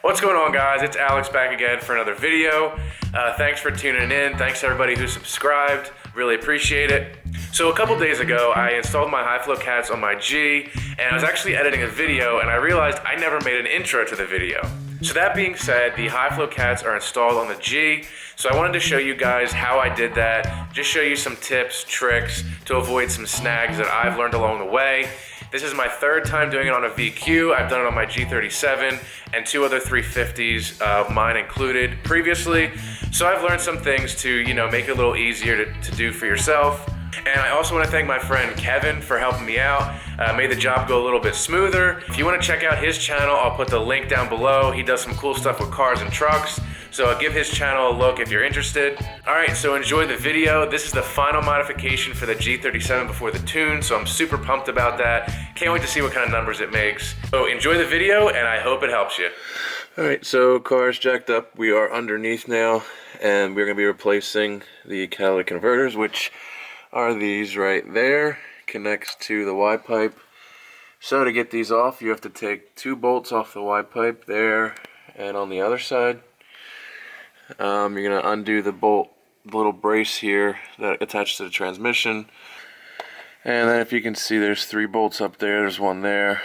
What's going on, guys? It's Alex back again for another video. Thanks for tuning in. Thanks to everybody who subscribed. Really appreciate it. So a couple days ago, I installed my high flow cats on my G, and I was actually editing a video, and I realized I never made an intro to the video. So that being said, the high flow cats are installed on the G, so I wanted to show you guys how I did that, just show you some tips, tricks to avoid some snags that I've learned along the way. This is my third time doing it on a VQ. I've done it on my G37 and two other 350s, mine included previously. So I've learned some things to, make it a little easier to do for yourself. And I also want to thank my friend Kevin for helping me out. Made the job go a little bit smoother. If you want to check out his channel, I'll put the link down below. He does some cool stuff with cars and trucks. So give his channel a look if you're interested. Alright, so enjoy the video. This is the final modification for the G37 before the tune, so I'm super pumped about that. Can't wait to see what kind of numbers it makes. So enjoy the video, and I hope it helps you. Alright, so car's jacked up. We are underneath now, and we're going to be replacing the catalytic converters, which are these right there. Connects to the Y pipe. So to get these off, you have to take two bolts off the Y pipe there and on the other side. You're going to undo the bolt, the little brace here that attached to the transmission. And then if you can see, there's three bolts up there. There's one there,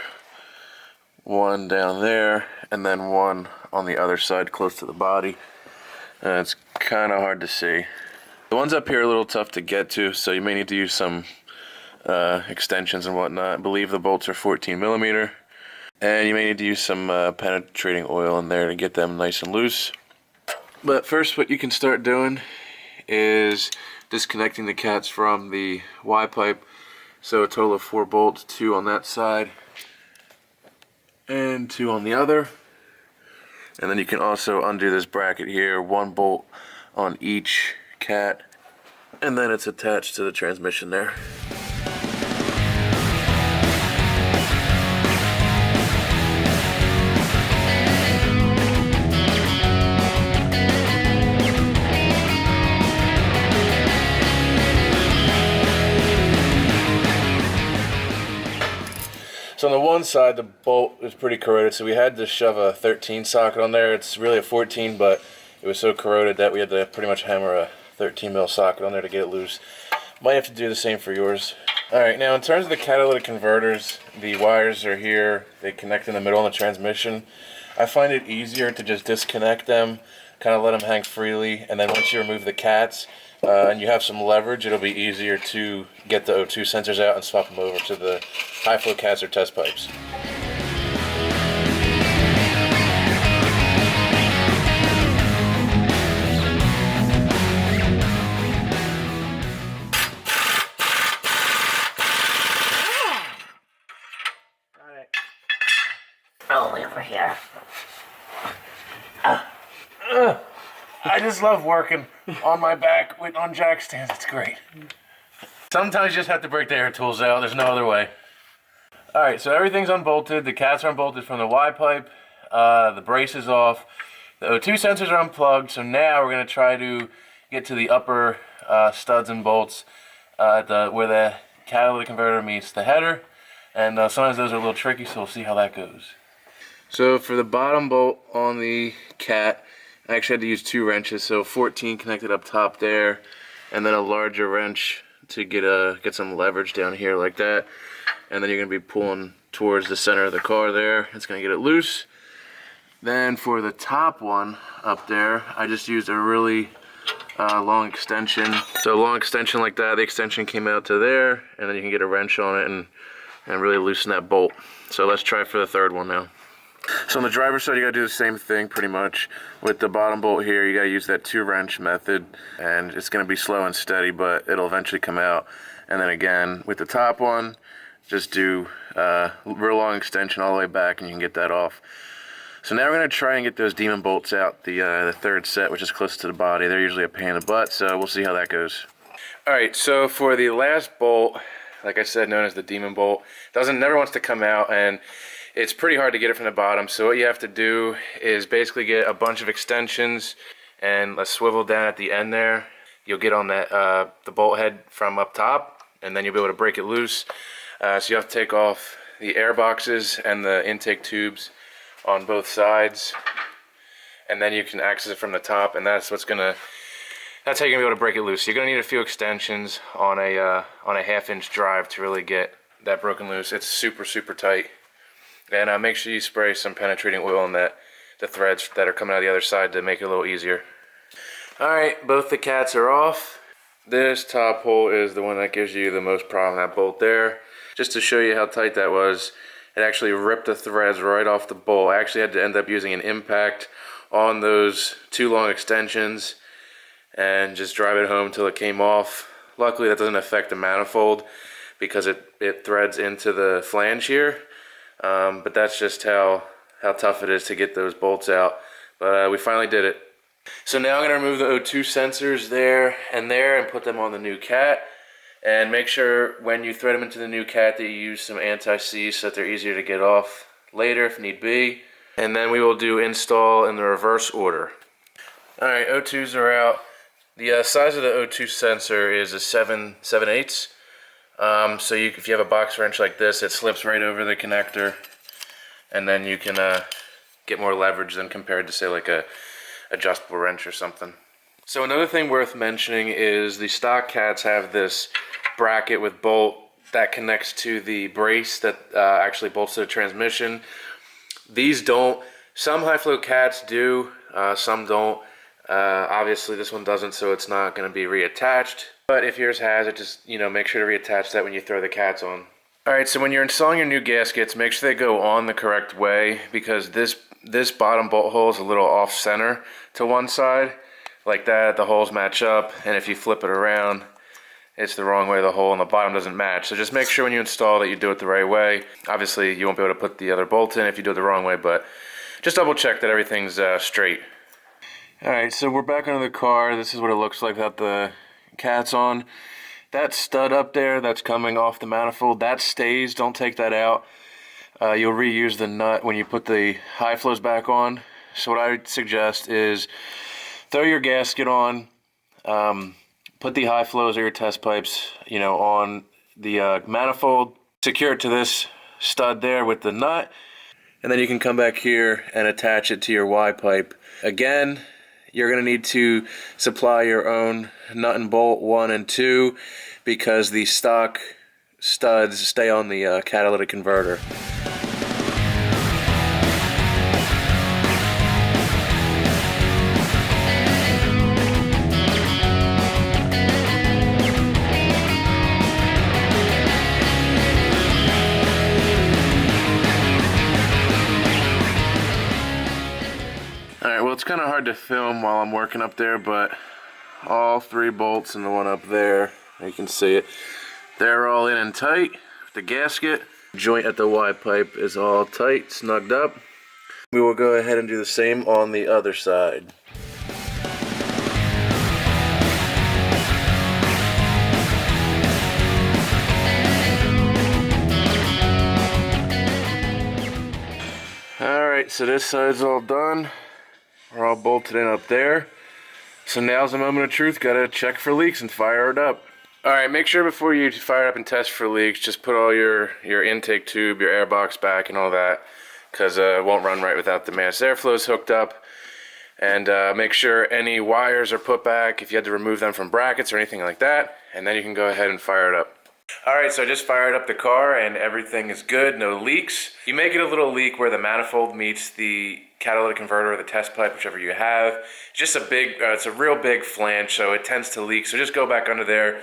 one down there, and then one on the other side close to the body. It's kind of hard to see. The ones up here are a little tough to get to, so you may need to use some extensions and whatnot. I believe the bolts are 14 millimeter. And you may need to use some penetrating oil in there to get them nice and loose. But first, what you can start doing is disconnecting the cats from the Y pipe. So a total of 4 bolts, 2 on that side and 2 on the other. And then you can also undo this bracket here, 1 bolt on each cat, and then it's attached to the transmission there. So on the one side, the bolt is pretty corroded, so we had to shove a 13 socket on there. It's really a 14, but it was so corroded that we had to pretty much hammer a 13 mil socket on there to get it loose. Might have to do the same for yours. Alright, now in terms of the catalytic converters, the wires are here. They connect in the middle on the transmission. I find it easier to just disconnect them, kind of let them hang freely, and then once you remove the cats, and you have some leverage, it'll be easier to get the O2 sensors out and swap them over to the high flow cats or test pipes. Got it. Oh, over here. I just love working on my back on jack stands. It's great. Sometimes you just have to break the air tools out. There's no other way. Alright, so everything's unbolted. The cats are unbolted from the Y pipe. The brace is off. The O2 sensors are unplugged. So now we're going to try to get to the upper studs and bolts where the catalytic converter meets the header. And sometimes those are a little tricky, so we'll see how that goes. So for the bottom bolt on the cat, I actually had to use 2 wrenches, so 14 connected up top there, and then a larger wrench to get some leverage down here like that. And then you're going to be pulling towards the center of the car there. It's going to get it loose. Then for the top one up there, I just used a really long extension. So a long extension like that, the extension came out to there, and then you can get a wrench on it and really loosen that bolt. So let's try for the third one now. So on the driver's side, you gotta do the same thing pretty much. With the bottom bolt here, you gotta use that 2 wrench method, and it's gonna be slow and steady, but it'll eventually come out. And then again, with the top one, just do a real long extension all the way back, and you can get that off. So now we're gonna try and get those demon bolts out, the third set, which is close to the body. They're usually a pain in the butt, so we'll see how that goes. All right, so for the last bolt, like I said, known as the demon bolt, never wants to come out, and it's pretty hard to get it from the bottom. So what you have to do is basically get a bunch of extensions and a swivel down at the end there. You'll get on that the bolt head from up top, and then you'll be able to break it loose. So you have to take off the air boxes and the intake tubes on both sides. and then you can access it from the top, and that's how you're gonna be able to break it loose. You're gonna need a few extensions on a 1/2-inch drive to really get that broken loose. It's super tight, and make sure you spray some penetrating oil on the threads that are coming out the other side to make it a little easier. All right, both the cats are off. This top hole is the one that gives you the most problem, that bolt there. Just to show you how tight that was, it actually ripped the threads right off the bolt. I actually had to end up using an impact on those 2 long extensions and just drive it home till it came off. Luckily that doesn't affect the manifold because it threads into the flange here. But that's just how tough it is to get those bolts out. But we finally did it. So now I'm going to remove the O2 sensors there and put them on the new cat. And make sure when you thread them into the new cat that you use some anti-seize so that they're easier to get off later if need be. And then we will do install in the reverse order. Alright, O2s are out. The size of the O2 sensor is a 7/8. So if you have a box wrench like this, it slips right over the connector. And then you can get more leverage than compared to, say, like a adjustable wrench or something. So another thing worth mentioning is the stock cats have this bracket with bolt that connects to the brace that actually bolts to the transmission. These don't. Some high flow cats do, some don't. Obviously this one doesn't, so it's not going to be reattached. But if yours has it, just make sure to reattach that when you throw the cats on. Alright, so when you're installing your new gaskets, make sure they go on the correct way, because this bottom bolt hole is a little off center to one side. Like that, the holes match up, and if you flip it around, it's the wrong way. The hole on the bottom doesn't match. So just make sure when you install that you do it the right way. Obviously, you won't be able to put the other bolt in if you do it the wrong way, but just double check that everything's straight. Alright, so we're back under the car. This is what it looks like without the cats on. That stud up there that's coming off the manifold, that stays. Don't take that out. You'll reuse the nut when you put the high flows back on. So what I would suggest is throw your gasket on, put the high flows or your test pipes, on the manifold, secure it to this stud there with the nut, and then you can come back here and attach it to your Y pipe. Again, you're going to need to supply your own nut and bolt 1 and 2 because the stock studs stay on the catalytic converter. It's kind of hard to film while I'm working up there, but all 3 bolts and the one up there, you can see it, they're all in and tight. The gasket joint at the Y pipe is all tight, snugged up. We will go ahead and do the same on the other side. Alright, so this side's all done. We're all bolted in up there. So now's the moment of truth. Gotta check for leaks and fire it up. Alright, make sure before you fire it up and test for leaks, just put all your intake tube, your air box back and all that, because it won't run right without the mass airflows hooked up. And make sure any wires are put back if you had to remove them from brackets or anything like that, and then you can go ahead and fire it up. Alright, so I just fired up the car and everything is good, no leaks. You may get a little leak where the manifold meets the catalytic converter or the test pipe, whichever you have. Just it's a real big flange, so it tends to leak. So just go back under there,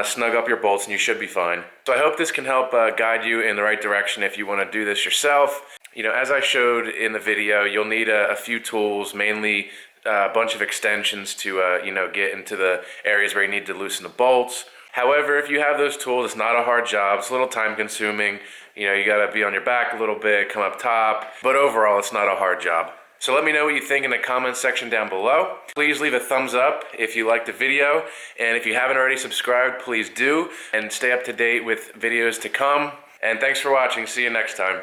snug up your bolts, and you should be fine. So I hope this can help guide you in the right direction if you want to do this yourself. As I showed in the video, you'll need a few tools, mainly a bunch of extensions to get into the areas where you need to loosen the bolts. However, if you have those tools, it's not a hard job. It's a little time consuming. You gotta be on your back a little bit, come up top, but overall it's not a hard job. So let me know what you think in the comments section down below. Please leave a thumbs up if you liked the video, and if you haven't already subscribed, please do, and stay up to date with videos to come. And thanks for watching. See you next time.